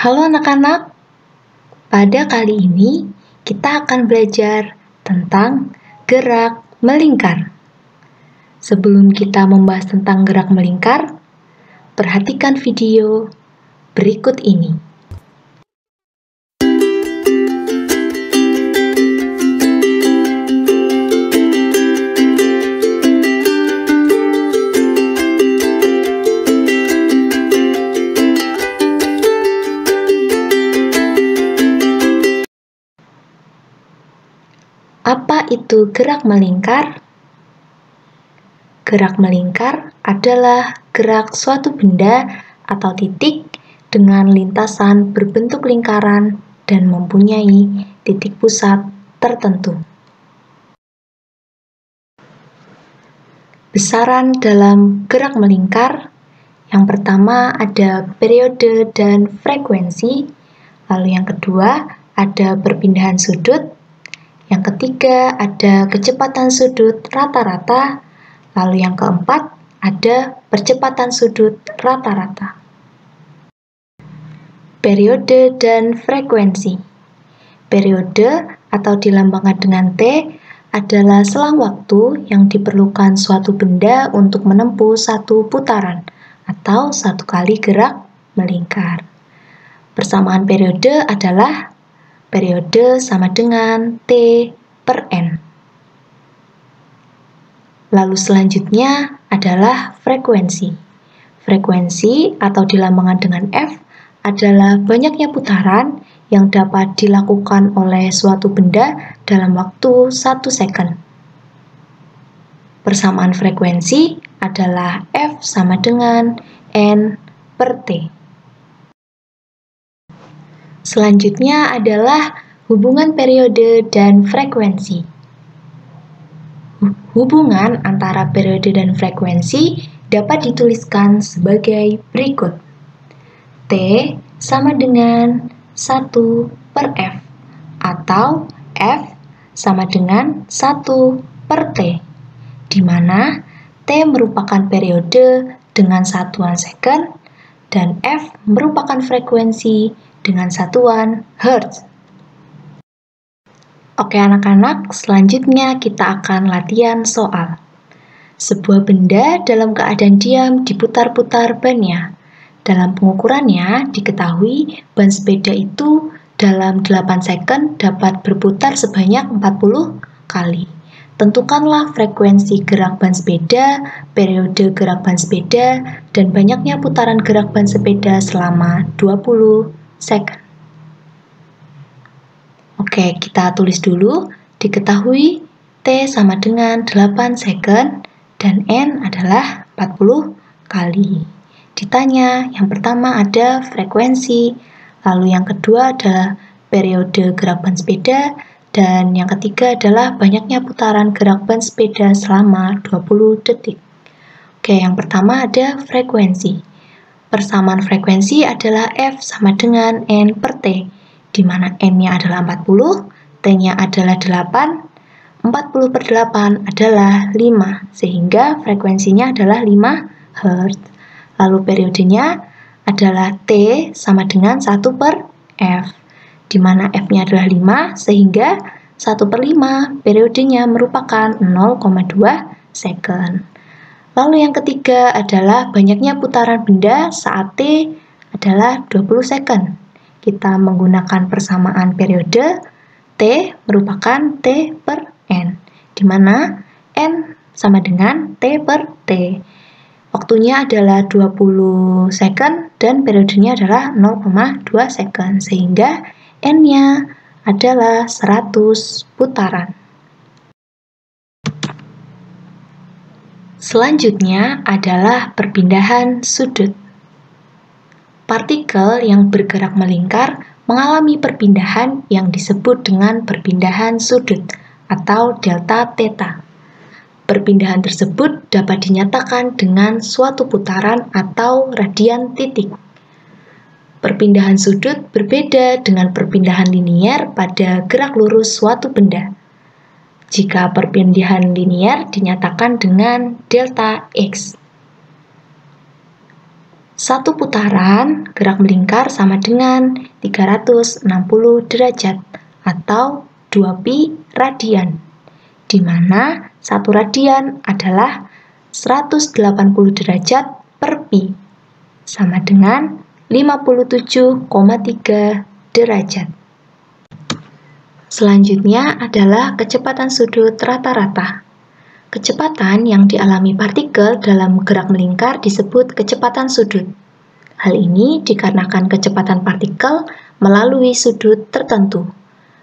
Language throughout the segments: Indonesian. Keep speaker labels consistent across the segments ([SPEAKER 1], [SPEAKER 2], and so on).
[SPEAKER 1] Halo anak-anak, pada kali ini kita akan belajar tentang gerak melingkar. Sebelum kita membahas tentang gerak melingkar, perhatikan video berikut ini. Apa itu gerak melingkar? Gerak melingkar adalah gerak suatu benda atau titik dengan lintasan berbentuk lingkaran dan mempunyai titik pusat tertentu. Besaran dalam gerak melingkar, yang pertama ada periode dan frekuensi, lalu yang kedua ada perpindahan sudut, yang ketiga ada kecepatan sudut rata-rata, lalu yang keempat ada percepatan sudut rata-rata. Periode dan frekuensi. Periode atau dilambangkan dengan T adalah selang waktu yang diperlukan suatu benda untuk menempuh satu putaran atau satu kali gerak melingkar. Persamaan periode adalah periode sama dengan T per N. Lalu selanjutnya adalah frekuensi. Frekuensi atau dilambangkan dengan F adalah banyaknya putaran yang dapat dilakukan oleh suatu benda dalam waktu 1 second. Persamaan frekuensi adalah F sama dengan N per T. Selanjutnya adalah hubungan periode dan frekuensi. Hubungan antara periode dan frekuensi dapat dituliskan sebagai berikut. T sama dengan 1 per F atau F sama dengan 1 per T, di mana T merupakan periode dengan satuan second dan F merupakan frekuensi dengan satuan Hertz. Oke anak-anak, selanjutnya kita akan latihan soal. Sebuah benda dalam keadaan diam diputar-putar bannya. Dalam pengukurannya, diketahui ban sepeda itu dalam 8 second dapat berputar sebanyak 40 kali. Tentukanlah frekuensi gerak ban sepeda, periode gerak ban sepeda, dan banyaknya putaran gerak ban sepeda selama 20 second. Oke, kita tulis dulu. Diketahui T sama dengan 8 second dan N adalah 40 kali. Ditanya, yang pertama ada frekuensi, lalu yang kedua adalah periode gerak ban sepeda, dan yang ketiga adalah banyaknya putaran gerak ban sepeda selama 20 detik. Oke, yang pertama ada frekuensi. Persamaan frekuensi adalah F sama dengan N per T, di mana N-nya adalah 40, T-nya adalah 8, 40 per 8 adalah 5, sehingga frekuensinya adalah 5 Hz. Lalu periodenya adalah T sama dengan 1 per F, di mana F-nya adalah 5, sehingga 1 per 5 periodenya merupakan 0,2 second. Lalu yang ketiga adalah banyaknya putaran benda saat T adalah 20 second. Kita menggunakan persamaan periode, T merupakan T per N, di mana N sama dengan T per T. Waktunya adalah 20 second dan periodenya adalah 0,2 second, sehingga N-nya adalah 100 putaran. Selanjutnya adalah perpindahan sudut. Partikel yang bergerak melingkar mengalami perpindahan yang disebut dengan perpindahan sudut atau delta theta. Perpindahan tersebut dapat dinyatakan dengan suatu putaran atau radian titik. Perpindahan sudut berbeda dengan perpindahan linier pada gerak lurus suatu benda. Jika perpindahan linier dinyatakan dengan delta X. Satu putaran gerak melingkar sama dengan 360 derajat atau 2pi radian, di mana 1 radian adalah 180 derajat per pi, sama dengan 57,3 derajat. Selanjutnya adalah kecepatan sudut rata-rata. Kecepatan yang dialami partikel dalam gerak melingkar disebut kecepatan sudut. Hal ini dikarenakan kecepatan partikel melalui sudut tertentu.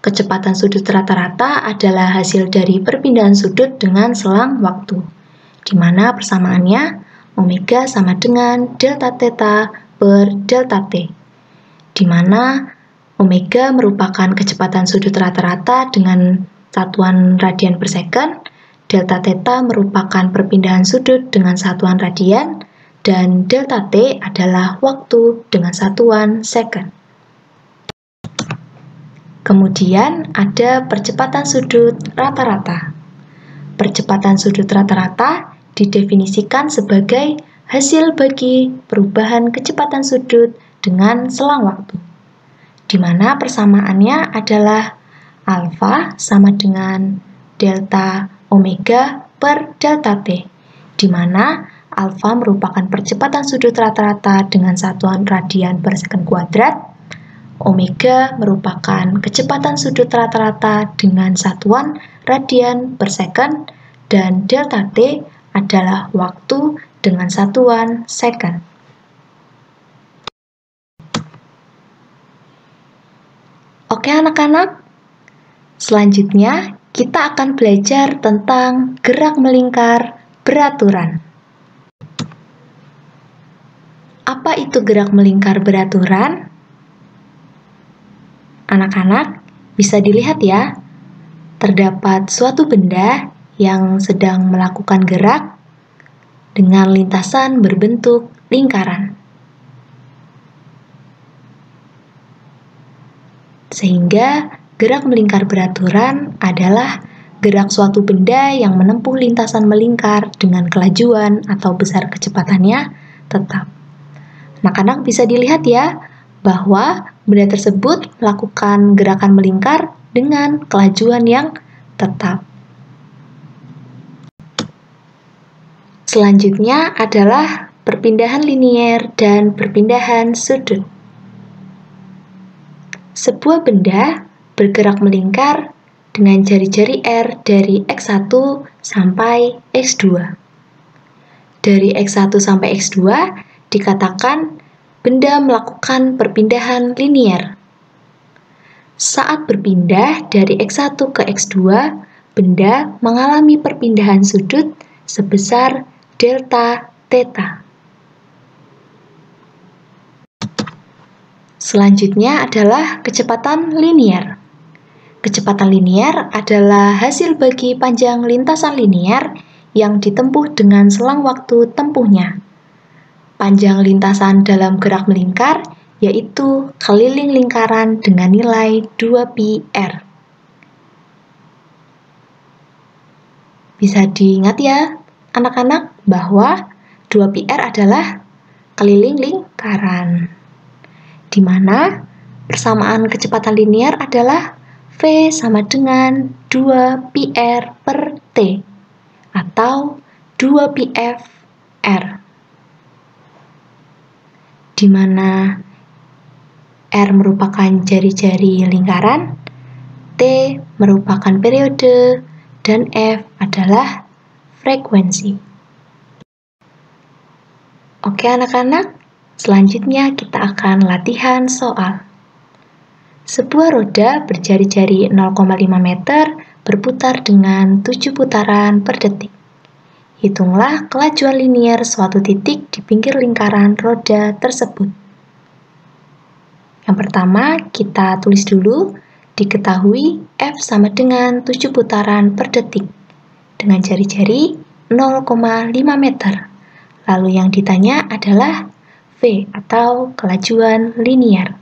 [SPEAKER 1] Kecepatan sudut rata-rata adalah hasil dari perpindahan sudut dengan selang waktu, di mana persamaannya omega sama dengan delta theta per delta t, di mana omega merupakan kecepatan sudut rata-rata dengan satuan radian per second, delta theta merupakan perpindahan sudut dengan satuan radian, dan delta t adalah waktu dengan satuan second. Kemudian ada percepatan sudut rata-rata. Percepatan sudut rata-rata didefinisikan sebagai hasil bagi perubahan kecepatan sudut dengan selang waktu, di mana persamaannya adalah alfa sama dengan delta omega per delta t, di mana alfa merupakan percepatan sudut rata-rata dengan satuan radian per second kuadrat, omega merupakan kecepatan sudut rata-rata dengan satuan radian per second, dan delta t adalah waktu dengan satuan second. Oke anak-anak, selanjutnya kita akan belajar tentang gerak melingkar beraturan. Apa itu gerak melingkar beraturan? Anak-anak, bisa dilihat ya, terdapat suatu benda yang sedang melakukan gerak dengan lintasan berbentuk lingkaran. Sehingga gerak melingkar beraturan adalah gerak suatu benda yang menempuh lintasan melingkar dengan kelajuan atau besar kecepatannya tetap. Anak-anak bisa dilihat ya, bahwa benda tersebut melakukan gerakan melingkar dengan kelajuan yang tetap. Selanjutnya adalah perpindahan linier dan perpindahan sudut. Sebuah benda bergerak melingkar dengan jari-jari R dari X1 sampai X2. Dari X1 sampai X2 dikatakan benda melakukan perpindahan linier. Saat berpindah dari X1 ke X2, benda mengalami perpindahan sudut sebesar delta theta. Selanjutnya adalah kecepatan linier. Kecepatan linier adalah hasil bagi panjang lintasan linier yang ditempuh dengan selang waktu tempuhnya. Panjang lintasan dalam gerak melingkar yaitu keliling lingkaran dengan nilai 2pi r. Bisa diingat ya anak-anak bahwa 2pi r adalah keliling lingkaran, di mana persamaan kecepatan linier adalah V sama dengan 2pi r per T atau 2πf r, di mana R merupakan jari-jari lingkaran, T merupakan periode, dan F adalah frekuensi. Oke anak-anak, selanjutnya kita akan latihan soal. Sebuah roda berjari-jari 0,5 meter berputar dengan 7 putaran per detik. Hitunglah kelajuan linier suatu titik di pinggir lingkaran roda tersebut. Yang pertama, kita tulis dulu, diketahui F sama dengan 7 putaran per detik dengan jari-jari 0,5 meter. Lalu yang ditanya adalah V atau kelajuan linier.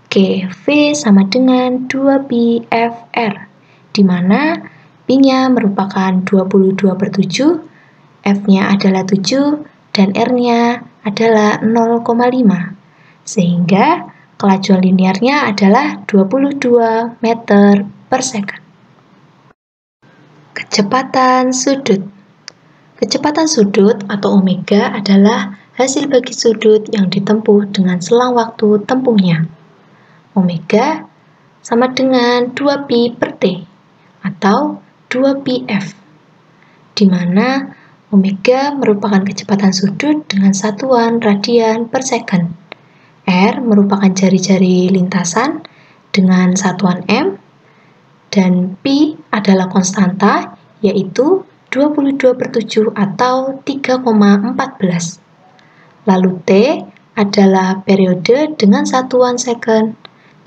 [SPEAKER 1] Oke, V sama dengan 2πf r, di mana Pi-nya merupakan 22/7, F-nya adalah 7 dan R-nya adalah 0,5. Sehingga kelajuan linearnya adalah 22 meter per second. Kecepatan sudut. Kecepatan sudut atau omega adalah hasil bagi sudut yang ditempuh dengan selang waktu tempuhnya. Omega sama dengan 2pi per T atau 2πf, di mana omega merupakan kecepatan sudut dengan satuan radian per second. R merupakan jari-jari lintasan dengan satuan m, dan pi adalah konstanta, yaitu 22/7 atau 3,14. Lalu T adalah periode dengan satuan second,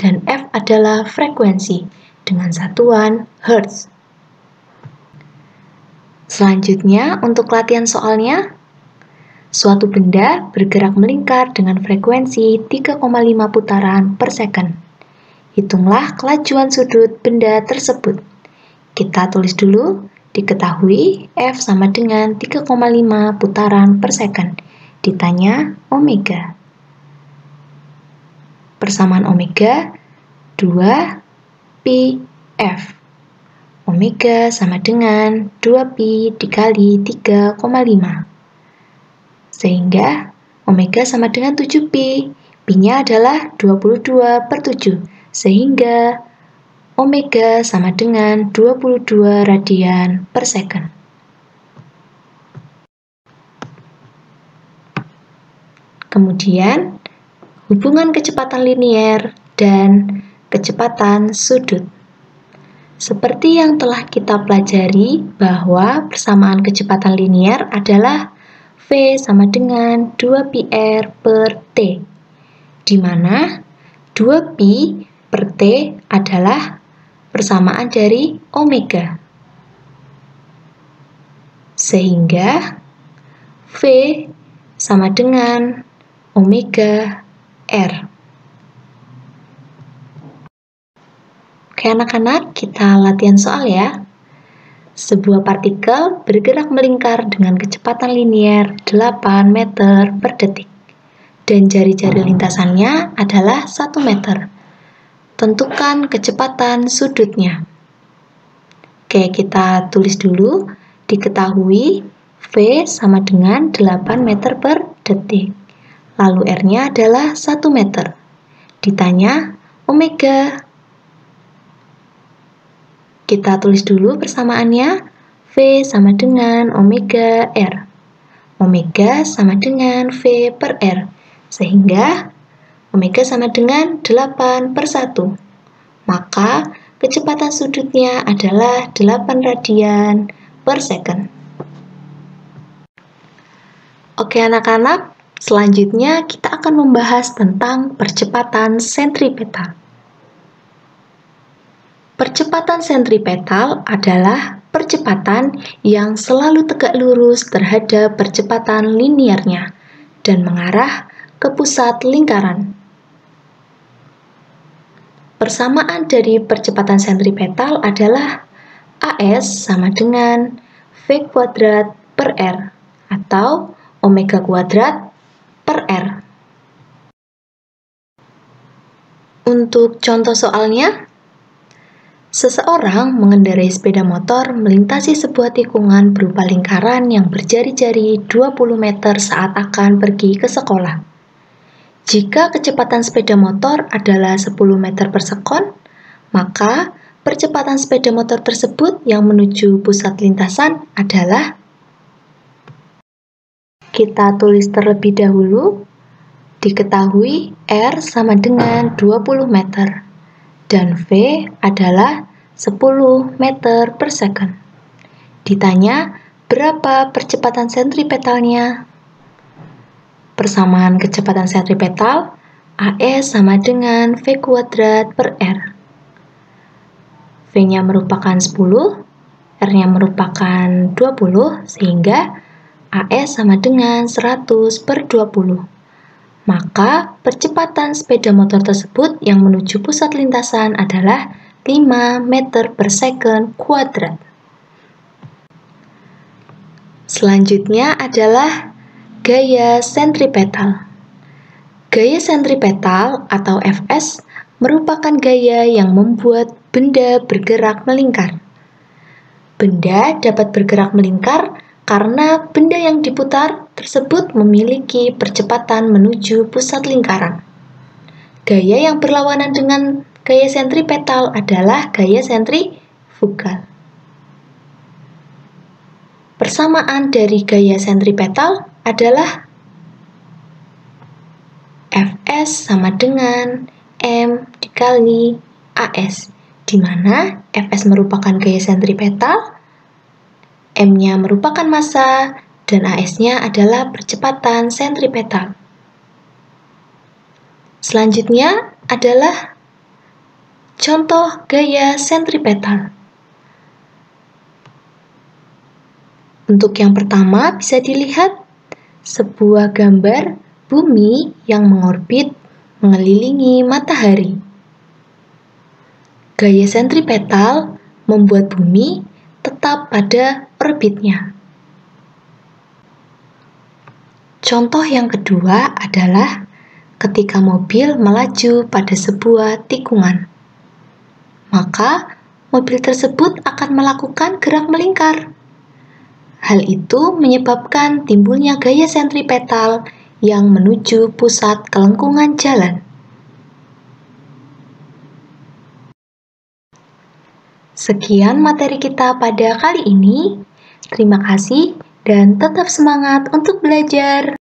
[SPEAKER 1] dan F adalah frekuensi dengan satuan hertz. Selanjutnya, untuk latihan soalnya, suatu benda bergerak melingkar dengan frekuensi 3,5 putaran per second. Hitunglah kelajuan sudut benda tersebut. Kita tulis dulu, diketahui F sama dengan 3,5 putaran per second. Ditanya omega. Persamaan omega 2πf. Omega sama dengan 2pi dikali 3,5. Sehingga omega sama dengan 7pi. Pi-nya adalah 22/7. Sehingga omega sama dengan 22 radian per second. Kemudian, hubungan kecepatan linier dan kecepatan sudut. Seperti yang telah kita pelajari bahwa persamaan kecepatan linier adalah V sama dengan 2πr per T, di mana 2pi per T adalah persamaan dari omega. Sehingga V sama dengan omega R. Oke anak-anak, kita latihan soal ya. Sebuah partikel bergerak melingkar dengan kecepatan linier 8 meter per detik. Dan jari-jari lintasannya adalah 1 meter. Tentukan kecepatan sudutnya. Oke, kita tulis dulu. Diketahui V sama dengan 8 meter per detik. Lalu R-nya adalah 1 meter. Ditanya omega. Kita tulis dulu persamaannya. V sama dengan omega R. Omega sama dengan V per R. Sehingga omega sama dengan 8/1. Maka kecepatan sudutnya adalah 8 radian per second. Oke anak-anak, selanjutnya kita akan membahas tentang percepatan sentripetal. Percepatan sentripetal adalah percepatan yang selalu tegak lurus terhadap percepatan linearnya dan mengarah ke pusat lingkaran. Persamaan dari percepatan sentripetal adalah AS sama dengan V kuadrat per R atau omega kuadrat per R. Untuk contoh soalnya, seseorang mengendarai sepeda motor melintasi sebuah tikungan berupa lingkaran yang berjari-jari 20 meter saat akan pergi ke sekolah. Jika kecepatan sepeda motor adalah 10 meter per sekon, maka percepatan sepeda motor tersebut yang menuju pusat lintasan adalah, kita tulis terlebih dahulu, diketahui R sama dengan 20 meter. Dan V adalah 10 meter per second. Ditanya, berapa percepatan sentripetalnya? Persamaan kecepatan sentripetal, AS sama dengan V kuadrat per R. V-nya merupakan 10, R-nya merupakan 20, sehingga AS sama dengan 100/20. Maka percepatan sepeda motor tersebut yang menuju pusat lintasan adalah 5 meter per second kuadrat. Selanjutnya adalah gaya sentripetal. Gaya sentripetal atau FS merupakan gaya yang membuat benda bergerak melingkar. Benda dapat bergerak melingkar karena benda yang diputar tersebut memiliki percepatan menuju pusat lingkaran. Gaya yang berlawanan dengan gaya sentripetal adalah gaya sentrifugal. Persamaan dari gaya sentripetal adalah Fs sama dengan M dikali As, di mana Fs merupakan gaya sentripetal, M-nya merupakan massa, dan As-nya adalah percepatan sentripetal. Selanjutnya adalah contoh gaya sentripetal. Untuk yang pertama bisa dilihat sebuah gambar bumi yang mengorbit mengelilingi matahari. Gaya sentripetal membuat bumi tetap pada orbitnya. Contoh yang kedua adalah ketika mobil melaju pada sebuah tikungan. Maka mobil tersebut akan melakukan gerak melingkar. Hal itu menyebabkan timbulnya gaya sentripetal yang menuju pusat kelengkungan jalan. Sekian materi kita pada kali ini. Terima kasih dan tetap semangat untuk belajar.